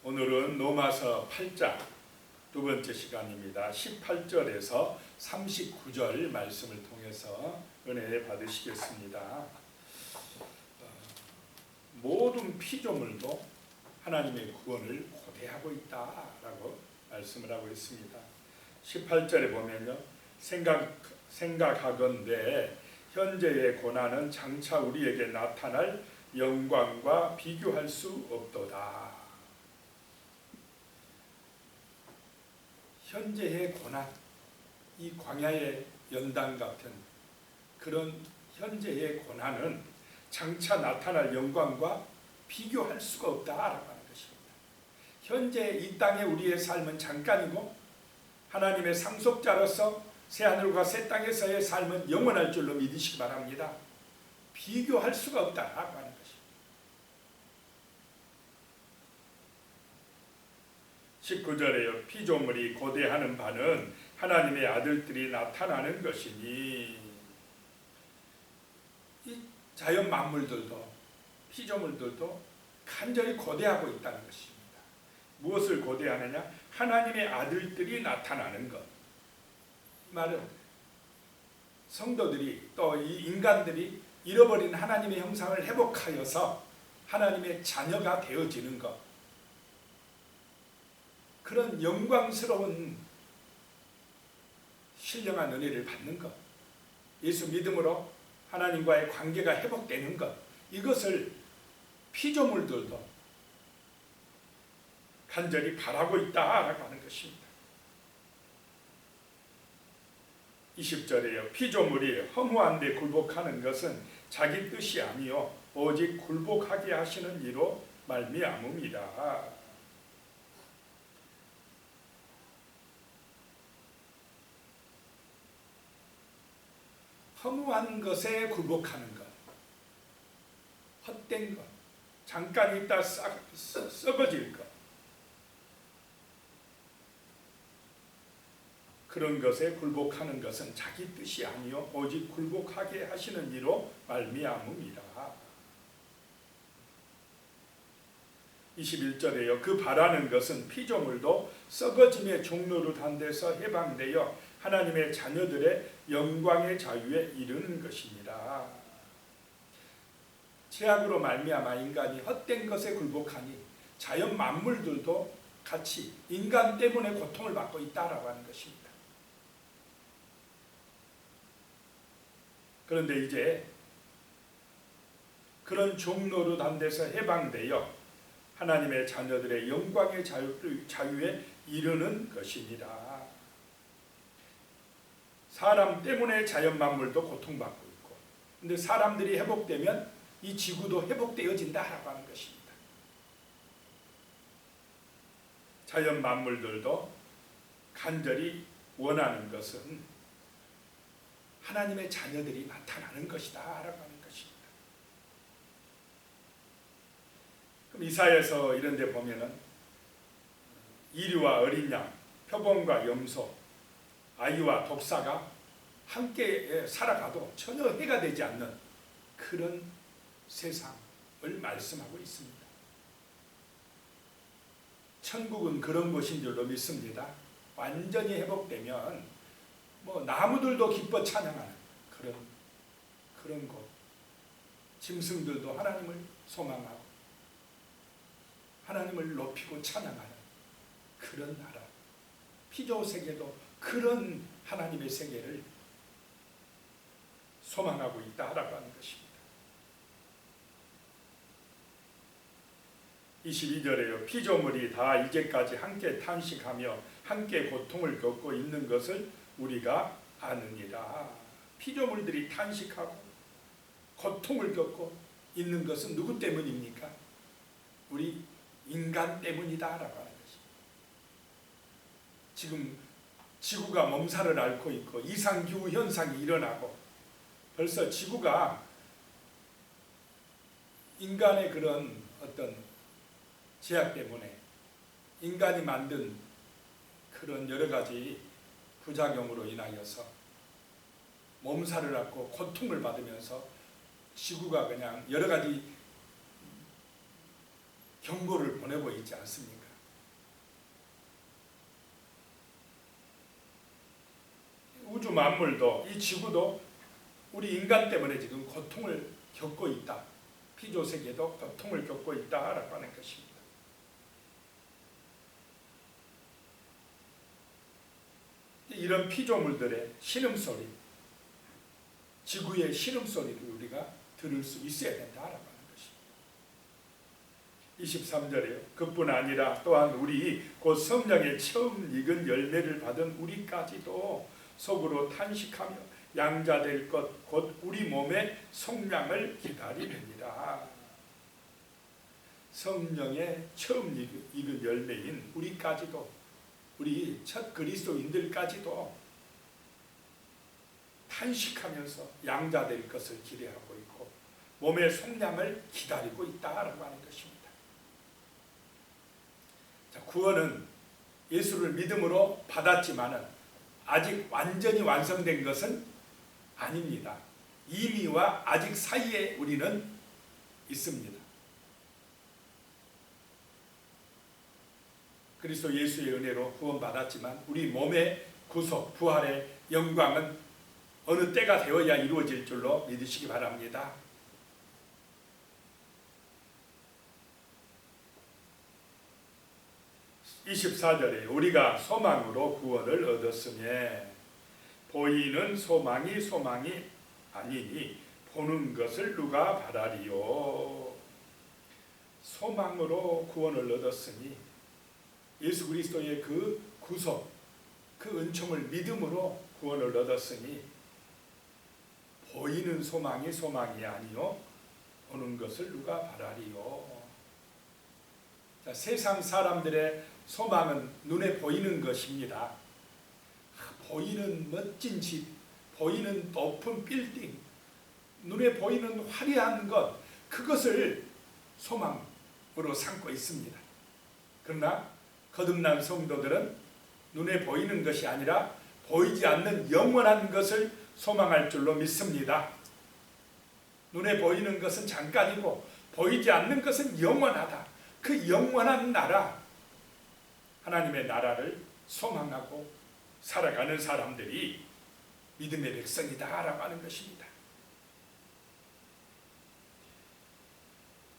오늘은 로마서 8장 두 번째 시간입니다. 18절에서 39절 말씀을 통해서 은혜 받으시겠습니다. 모든 피조물도 하나님의 구원을 고대하고 있다라고 말씀을 하고 있습니다. 18절에 보면요, 생각하건대 현재의 고난은 장차 우리에게 나타날 영광과 비교할 수 없도다. 현재의 고난, 이 광야의 연단 같은 그런 현재의 고난은 장차 나타날 영광과 비교할 수가 없다라고 하는 것입니다. 현재 이 땅의 우리의 삶은 잠깐이고 하나님의 상속자로서 새하늘과 새 땅에서의 삶은 영원할 줄로 믿으시기 바랍니다. 비교할 수가 없다라고 하는 것입니다. 19절에요. 피조물이 고대하는 바는 하나님의 아들들이 나타나는 것이니, 이 자연 만물들도 피조물들도 간절히 고대하고 있다는 것입니다. 무엇을 고대하느냐? 하나님의 아들들이 나타나는 것. 이 말은 성도들이 또 이 인간들이 잃어버린 하나님의 형상을 회복하여서 하나님의 자녀가 되어지는 것, 그런 영광스러운 신령한 은혜를 받는 것, 예수 믿음으로 하나님과의 관계가 회복되는 것, 이것을 피조물들도 간절히 바라고 있다라고 하는 것입니다. 20절에요. 피조물이 허무한 데 굴복하는 것은 자기 뜻이 아니요 오직 굴복하게 하시는 이로 말미암음이라. 허무한 것에 굴복하는 것, 헛된 것, 잠깐 있다 썩어질 것, 그런 것에 굴복하는 것은 자기 뜻이 아니요 오직 굴복하게 하시는 이로 말미암음이라. 21절에요. 그 바라는 것은 피조물도 썩어짐의 종로로 단 데서 해방되어 하나님의 자녀들의 영광의 자유에 이르는 것입니다. 죄악으로 말미암아 인간이 헛된 것에 굴복하니 자연 만물들도 같이 인간 때문에 고통을 받고 있다라고 하는 것입니다. 그런데 이제 그런 종로로 단 데서 해방되어 하나님의 자녀들의 영광의 자유에 이르는 것입니다. 사람 때문에 자연 만물도 고통받고 있고, 근데 사람들이 회복되면 이 지구도 회복되어진다라고 하는 것입니다. 자연 만물들도 간절히 원하는 것은 하나님의 자녀들이 나타나는 것이다라고 하는 것입니다. 그럼 이사야서 이런 데 보면은 이리와 어린 양, 표범과 염소, 아이와 독사가 함께 살아가도 전혀 해가 되지 않는 그런 세상을 말씀하고 있습니다. 천국은 그런 곳인 줄로 믿습니다. 완전히 회복되면 나무들도 기뻐 찬양하는 그런 곳, 짐승들도 하나님을 소망하고 하나님을 높이고 찬양하는 그런 나라, 피조 세계도 그런 하나님의 세계를 소망하고 있다라고 하는 것입니다. 22절에요. 피조물이 다 이제까지 함께 탄식하며 함께 고통을 겪고 있는 것을 우리가 아느니라. 피조물들이 탄식하고 고통을 겪고 있는 것은 누구 때문입니까? 우리 인간 때문이다라고 하는 것입니다. 지금 지구가 몸살을 앓고 있고 이상기후 현상이 일어나고 벌써 지구가 인간의 그런 어떤 제약 때문에 인간이 만든 그런 여러 가지 부작용으로 인하여서 몸살을 앓고 고통을 받으면서 지구가 그냥 여러 가지 경고를 보내고 있지 않습니까? 만물도 이 지구도 우리 인간 때문에 지금 고통을 겪고 있다. 피조세계도 고통을 겪고 있다라고 하는 것입니다. 이런 피조물들의 신음소리, 지구의 신음소리를 우리가 들을 수 있어야 된다라고 하는 것입니다. 23절에요. 그뿐 아니라 또한 우리 곧 성령의 처음 익은 열매를 받은 우리까지도 속으로 탄식하며 양자될 것 곧 우리 몸의 속량을 기다리느니라. 성령의 처음 익은 열매인 우리까지도, 우리 첫 그리스도인들까지도 탄식하면서 양자될 것을 기대하고 있고 몸의 속량을 기다리고 있다라고 하는 것입니다. 자, 구원은 예수를 믿음으로 받았지만은 아직 완전히 완성된 것은 아닙니다. 이미와 아직 사이에 우리는 있습니다. 그리스도 예수의 은혜로 구원받았지만 우리 몸의 구속, 부활의 영광은 어느 때가 되어야 이루어질 줄로 믿으시기 바랍니다. (24절에) 우리가 소망으로 구원을 얻었으며 보이는 소망이 아니니 보는 것을 누가 바라리요. 소망으로 구원을 얻었으니 예수 그리스도의 그 구속, 그 은총을 믿음으로 구원을 얻었으니 보이는 소망이 아니요 보는 것을 누가 바라리요. 자, 세상 사람들의 소망은 눈에 보이는 것입니다. 보이는 멋진 집, 보이는 높은 빌딩, 눈에 보이는 화려한 것, 그것을 소망으로 삼고 있습니다. 그러나 거듭난 성도들은 눈에 보이는 것이 아니라 보이지 않는 영원한 것을 소망할 줄로 믿습니다. 눈에 보이는 것은 잠깐이고 보이지 않는 것은 영원하다. 그 영원한 나라, 하나님의 나라를 소망하고 살아가는 사람들이 믿음의 백성이다라고 하는 것입니다.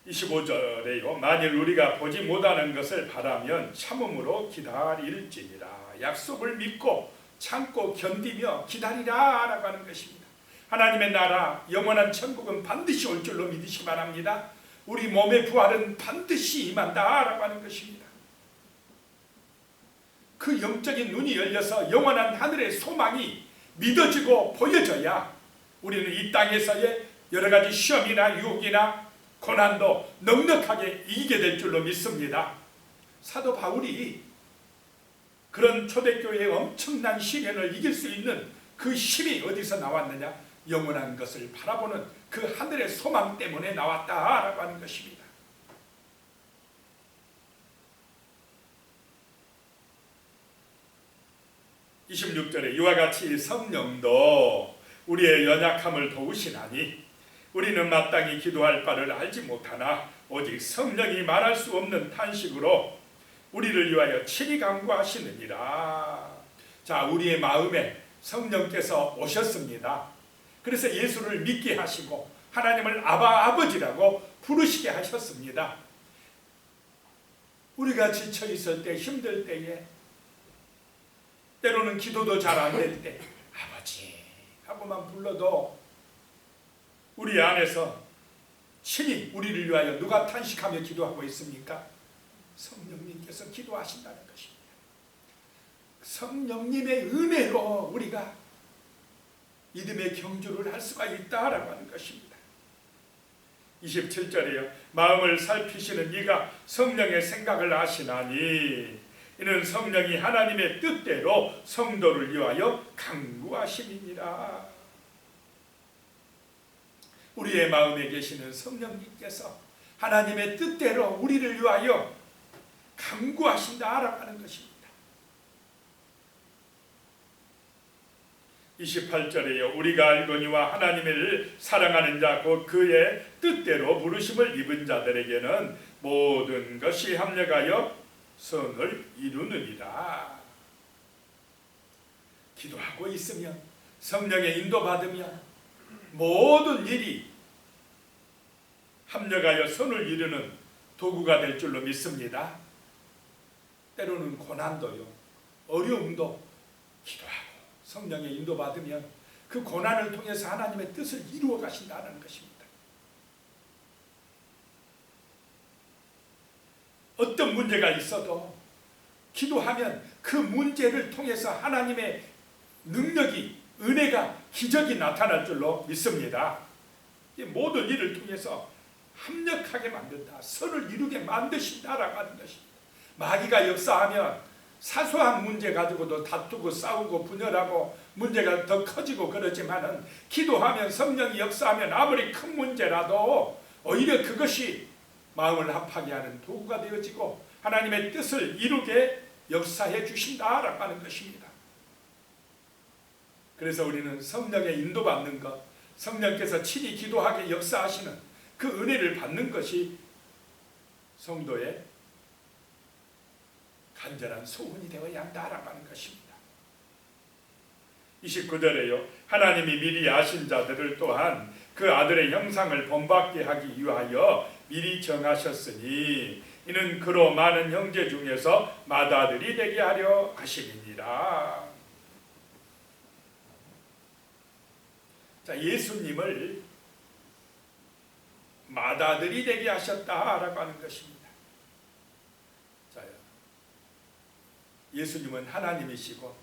25절에요. 만일 우리가 보지 못하는 것을 바라면 참음으로 기다릴지니라. 약속을 믿고 참고 견디며 기다리라라고 하는 것입니다. 하나님의 나라, 영원한 천국은 반드시 올 줄로 믿으시기 바랍니다. 우리 몸의 부활은 반드시 임한다라고 하는 것입니다. 그 영적인 눈이 열려서 영원한 하늘의 소망이 믿어지고 보여져야 우리는 이 땅에서의 여러 가지 시험이나 유혹이나 고난도 넉넉하게 이기게 될 줄로 믿습니다. 사도 바울이 그런 초대교회의 엄청난 시련을 이길 수 있는 그 힘이 어디서 나왔느냐? 영원한 것을 바라보는 그 하늘의 소망 때문에 나왔다라고 하는 것입니다. (26절에) 이와 같이 성령도 우리의 연약함을 도우시나니 우리는 마땅히 기도할 바를 알지 못하나 오직 성령이 말할 수 없는 탄식으로 우리를 위하여 친히 간구하시느니라. 자, 우리의 마음에 성령께서 오셨습니다. 그래서 예수를 믿게 하시고 하나님을 아바 아버지라고 부르시게 하셨습니다. 우리가 지쳐 있을 때, 힘들 때에, 때로는 기도도 잘 안 될 때 아버지 하고만 불러도 우리 안에서 친히 우리를 위하여 누가 탄식하며 기도하고 있습니까? 성령님께서 기도하신다는 것입니다. 성령님의 은혜로 우리가 믿음의 경주를 할 수가 있다라고 하는 것입니다. 27절에요. 마음을 살피시는 이가 성령의 생각을 아시나니 이는 성령이 하나님의 뜻대로 성도를 위하여 간구하심이니라. 우리의 마음에 계시는 성령님께서 하나님의 뜻대로 우리를 위하여 간구하신다라고 하는 것입니다. 28절에요. 우리가 알거니와 하나님을 사랑하는 자 곧 그의 뜻대로 부르심을 입은 자들에게는 모든 것이 합력하여 선을 이루느니라. 기도하고 있으면 성령의 인도받으며 모든 일이 합력하여 선을 이루는 도구가 될 줄로 믿습니다. 때로는 고난도요, 어려움도 기도하고 성령의 인도받으면 그 고난을 통해서 하나님의 뜻을 이루어 가신다는 것입니다. 어떤 문제가 있어도 기도하면 그 문제를 통해서 하나님의 능력이, 은혜가, 기적이 나타날 줄로 믿습니다. 모든 일을 통해서 합력하게 만든다, 선을 이루게 만드신다라고 하는 것입니다. 마귀가 역사하면 사소한 문제 가지고도 다투고 싸우고 분열하고 문제가 더 커지고 그러지만은 기도하면, 성령이 역사하면 아무리 큰 문제라도 오히려 그것이 마음을 합하게 하는 도구가 되어지고 하나님의 뜻을 이루게 역사해 주신다라고 하는 것입니다. 그래서 우리는 성령의 인도받는 것, 성령께서 친히 기도하게 역사하시는 그 은혜를 받는 것이 성도의 간절한 소원이 되어야 한다라고 하는 것입니다. 29절에요. 하나님이 미리 아신 자들을 또한 그 아들의 형상을 본받게 하기 위하여 미리 정하셨으니 이는 그로 많은 형제 중에서 맏아들이 되게 하려 하심이니라. 자, 예수님을 맏아들이 되게 하셨다라고 하는 것입니다. 자, 예수님은 하나님이시고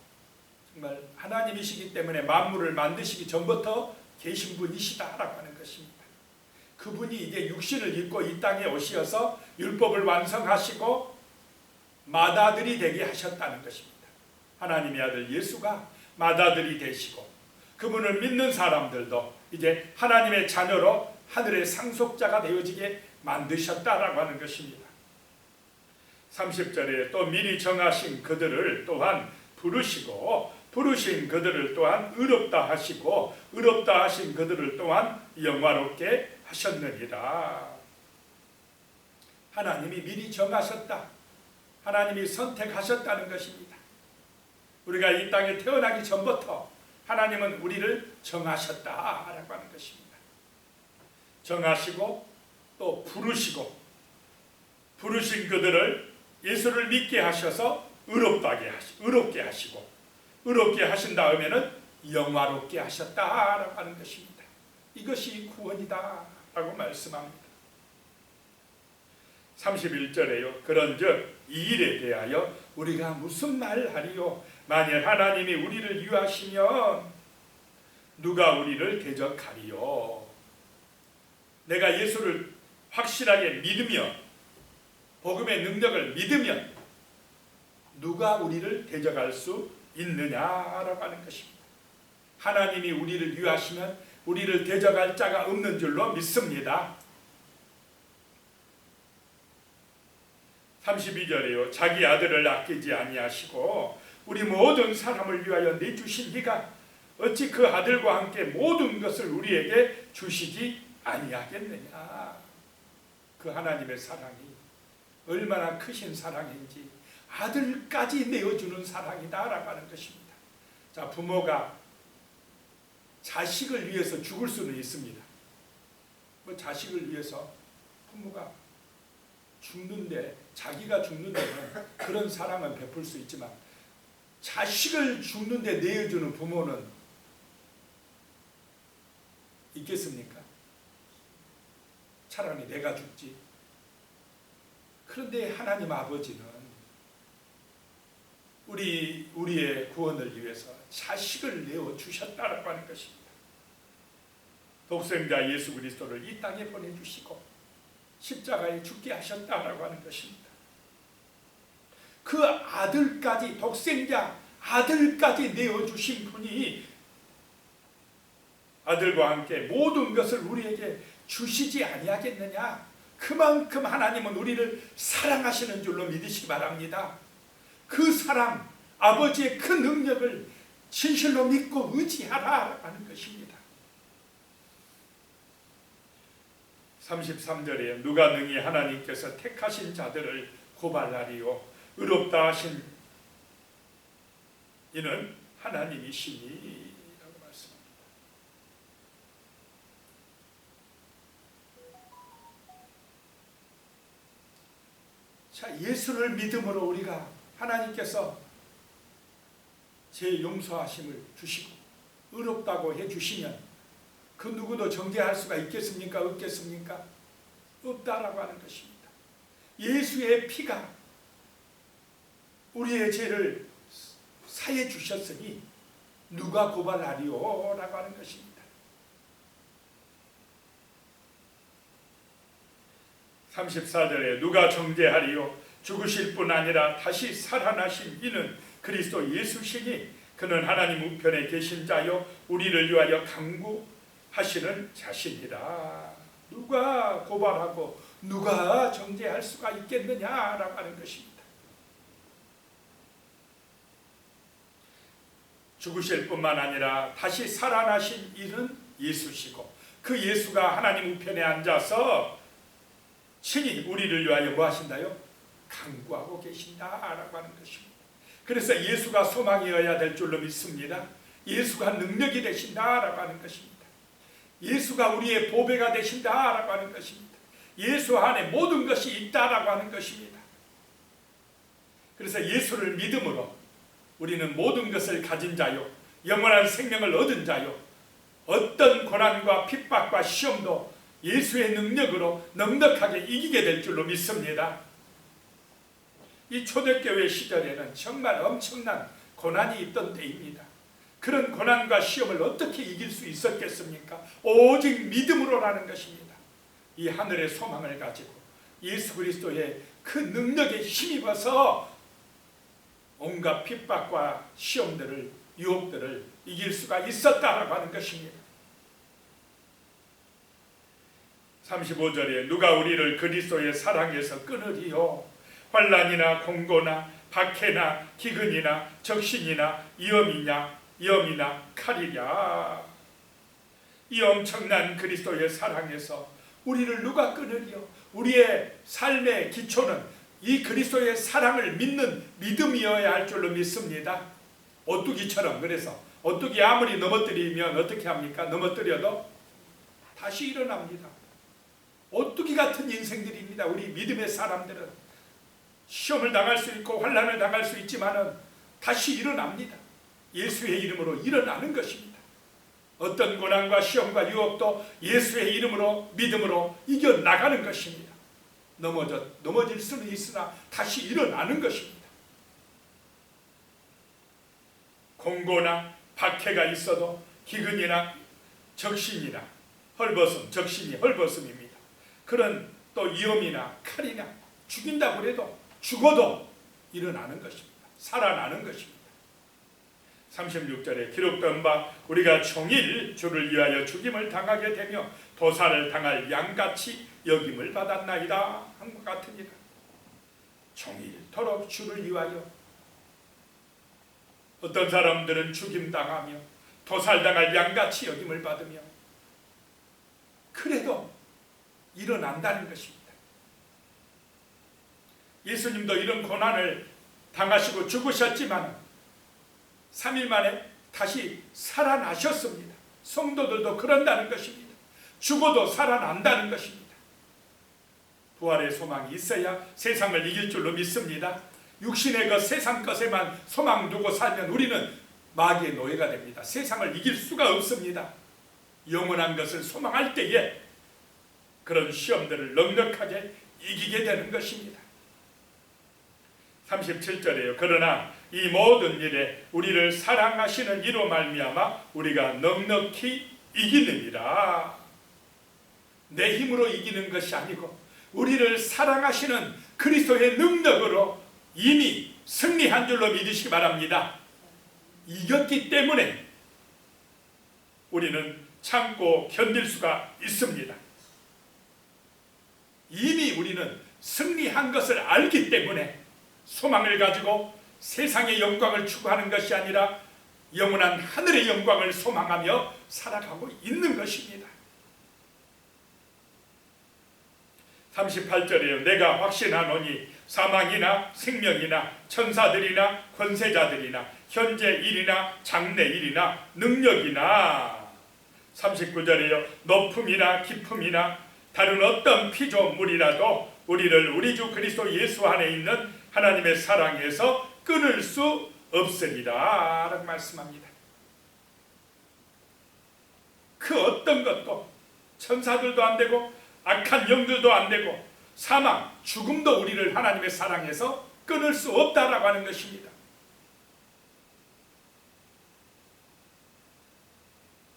정말 하나님이시기 때문에 만물을 만드시기 전부터 계신 분이시다라고 하는 것입니다. 그분이 이제 육신을 입고 이 땅에 오셔서 율법을 완성하시고 맏아들이 되게 하셨다는 것입니다. 하나님의 아들 예수가 맏아들이 되시고 그분을 믿는 사람들도 이제 하나님의 자녀로 하늘의 상속자가 되어지게 만드셨다라고 하는 것입니다. 30절에 또 미리 정하신 그들을 또한 부르시고 부르신 그들을 또한 의롭다 하시고 의롭다 하신 그들을 또한 영화롭게 하셨느니라. 하나님이 미리 정하셨다, 하나님이 선택하셨다는 것입니다. 우리가 이 땅에 태어나기 전부터 하나님은 우리를 정하셨다라고 하는 것입니다. 정하시고 또 부르시고 부르신 그들을 예수를 믿게 하셔서 의롭게 하시고 의롭게 하신 다음에는 영화롭게 하셨다라고 하는 것입니다. 이것이 구원이다라고 말씀합니다. 31절에요. 그런즉 이 일에 대하여 우리가 무슨 말을 하리요? 만일 하나님이 우리를 위하시면 누가 우리를 대적하리요? 내가 예수를 확실하게 믿으며 복음의 능력을 믿으면 누가 우리를 대적할 수 있느냐라고 하는 것입니다. 하나님이 우리를 위하시면 우리를 대적할 자가 없는 줄로 믿습니다. 32절에요. 자기 아들을 아끼지 아니하시고 우리 모든 사람을 위하여 내주신 이가 어찌 그 아들과 함께 모든 것을 우리에게 주시지 아니하겠느냐. 그 하나님의 사랑이 얼마나 크신 사랑인지 아들까지 내어주는 사랑이다라고 하는 것입니다. 자, 부모가 자식을 위해서 죽을 수는 있습니다. 뭐 자식을 위해서 부모가 죽는데, 자기가 죽는 데는 그런 사랑은 베풀 수 있지만 자식을 죽는데 내어주는 부모는 있겠습니까? 차라리 내가 죽지. 그런데 하나님 아버지는 우리의 구원을 위해서 자식을 내어 주셨다라고 하는 것입니다. 독생자 예수 그리스도를 이 땅에 보내주시고 십자가에 죽게 하셨다라고 하는 것입니다. 그 아들까지, 독생자 아들까지 내어주신 분이 아들과 함께 모든 것을 우리에게 주시지 아니하겠느냐. 그만큼 하나님은 우리를 사랑하시는 줄로 믿으시기 바랍니다. 그 사랑, 아버지의 그 능력을 진실로 믿고 의지하라 하는 것입니다. 33절에 누가 능히 하나님께서 택하신 자들을 고발하리요 의롭다 하신 이는 하나님이시니 라고 말씀합니다. 자, 예수를 믿음으로 우리가 하나님께서 제 용서하심을 주시고 의롭다고 해주시면 그 누구도 정죄할 수가 있겠습니까? 없겠습니까? 없다라고 하는 것입니다. 예수의 피가 우리의 죄를 사해 주셨으니 누가 고발하리오? 라고 하는 것입니다. 34절에 누가 정죄하리요? 죽으실 뿐 아니라 다시 살아나신 이는 그리스도 예수시니 그는 하나님 우편에 계신 자요 우리를 위하여 강구하시는 자신이라. 누가 고발하고 누가 정죄할 수가 있겠느냐라고 하는 것입니다. 죽으실 뿐만 아니라 다시 살아나신 이는 예수시고 그 예수가 하나님 우편에 앉아서 친히 우리를 위하여 뭐 하신다요? 강구하고 계신다라고 하는 것입니다. 그래서 예수가 소망이어야 될 줄로 믿습니다. 예수가 능력이 되신다라고 하는 것입니다. 예수가 우리의 보배가 되신다라고 하는 것입니다. 예수 안에 모든 것이 있다라고 하는 것입니다. 그래서 예수를 믿음으로 우리는 모든 것을 가진 자요 영원한 생명을 얻은 자요 어떤 고난과 핍박과 시험도 예수의 능력으로 넉넉하게 이기게 될 줄로 믿습니다. 이 초대교회 시절에는 정말 엄청난 고난이 있던 때입니다. 그런 고난과 시험을 어떻게 이길 수 있었겠습니까? 오직 믿음으로라는 것입니다. 이 하늘의 소망을 가지고 예수 그리스도의 그 능력에 힘입어서 온갖 핍박과 시험들을 유혹들을 이길 수가 있었다라고 하는 것입니다. 35절에 누가 우리를 그리스도의 사랑에서 끊으리요? 환난이나 공고나 박해나 기근이나 적신이나 위험이나 칼이랴. 이 엄청난 그리스도의 사랑에서 우리를 누가 끊으리요? 우리의 삶의 기초는 이 그리스도의 사랑을 믿는 믿음이어야 할 줄로 믿습니다. 오뚜기처럼. 그래서 오뚜기 아무리 넘어뜨리면 어떻게 합니까? 넘어뜨려도 다시 일어납니다. 오뚜기 같은 인생들입니다. 우리 믿음의 사람들은 시험을 당할 수 있고 환난을 당할 수 있지만은 다시 일어납니다. 예수의 이름으로 일어나는 것입니다. 어떤 고난과 시험과 유혹도 예수의 이름으로 믿음으로 이겨나가는 것입니다. 넘어질 수는 있으나 다시 일어나는 것입니다. 공고나 박해가 있어도 기근이나 적신이나 헐벗음, 적신이 헐벗음입니다. 그런 또 위험이나 칼이나 죽인다고 해도 죽어도 일어나는 것입니다. 살아나는 것입니다. 36절에 기록된 바 우리가 종일 주를 위하여 죽임을 당하게 되며 도살을 당할 양같이 여김을 받았나이다 한 것 같으니라. 종일토록 주를 위하여 어떤 사람들은 죽임당하며 도살당할 양같이 여김을 받으며 그래도 일어난다는 것입니다. 예수님도 이런 고난을 당하시고 죽으셨지만 3일 만에 다시 살아나셨습니다. 성도들도 그런다는 것입니다. 죽어도 살아난다는 것입니다. 부활의 소망이 있어야 세상을 이길 줄로 믿습니다. 육신의 그 세상 것에만 소망 두고 살면 우리는 마귀의 노예가 됩니다. 세상을 이길 수가 없습니다. 영원한 것을 소망할 때에 그런 시험들을 넉넉하게 이기게 되는 것입니다. 37절에요. 그러나 이 모든 일에 우리를 사랑하시는 이로 말미암아 우리가 넉넉히 이기느니라. 내 힘으로 이기는 것이 아니고 우리를 사랑하시는 그리스도의 능력으로 이미 승리한 줄로 믿으시기 바랍니다. 이겼기 때문에 우리는 참고 견딜 수가 있습니다. 이미 우리는 승리한 것을 알기 때문에 소망을 가지고 세상의 영광을 추구하는 것이 아니라 영원한 하늘의 영광을 소망하며 살아가고 있는 것입니다. 38절에요. 내가 확신하노니 사망이나 생명이나 천사들이나 권세자들이나 현재 일이나 장래 일이나 능력이나 39절에요. 높음이나 깊음이나 다른 어떤 피조물이라도 우리를 우리 주 그리스도 예수 안에 있는 하나님의 사랑에서 끊을 수 없으리라 라고 말씀합니다. 그 어떤 것도 천사들도 안 되고 악한 영들도 안 되고 사망, 죽음도 우리를 하나님의 사랑에서 끊을 수 없다라고 하는 것입니다.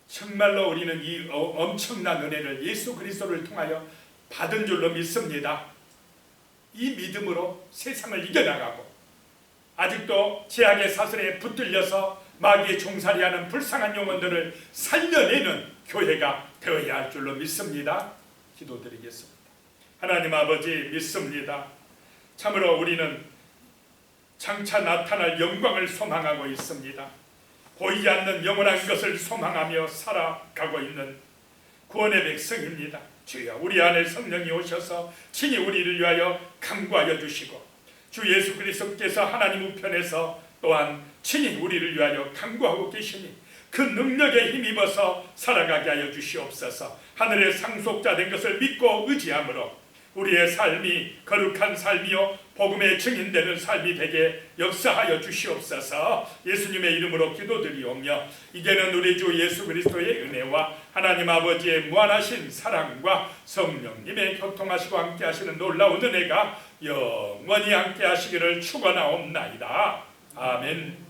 정말로 우리는 이 엄청난 은혜를 예수 그리스도를 통하여 받은 줄로 믿습니다. 이 믿음으로 세상을 이겨나가고 아직도 죄악의 사슬에 붙들려서 마귀의 종살이하는 불쌍한 영혼들을 살려내는 교회가 되어야 할 줄로 믿습니다. 기도드리겠습니다. 하나님 아버지 믿습니다. 참으로 우리는 장차 나타날 영광을 소망하고 있습니다. 보이지 않는 영원한 것을 소망하며 살아가고 있는 구원의 백성입니다. 주여 우리 안에 성령이 오셔서 친히 우리를 위하여 간구하여 주시고 주 예수 그리스도께서 하나님 우편에서 또한 친히 우리를 위하여 간구하고 계시니 그 능력에 힘입어서 살아가게 하여 주시옵소서. 하늘의 상속자 된 것을 믿고 의지함으로 우리의 삶이 거룩한 삶이요 복음의 증인되는 삶이 되게 역사하여 주시옵소서. 예수님의 이름으로 기도드리오며 이제는 우리 주 예수 그리스도의 은혜와 하나님 아버지의 무한하신 사랑과 성령님의 교통하시고 함께하시는 놀라운 은혜가 영원히 함께하시기를 축원하옵나이다. 아멘.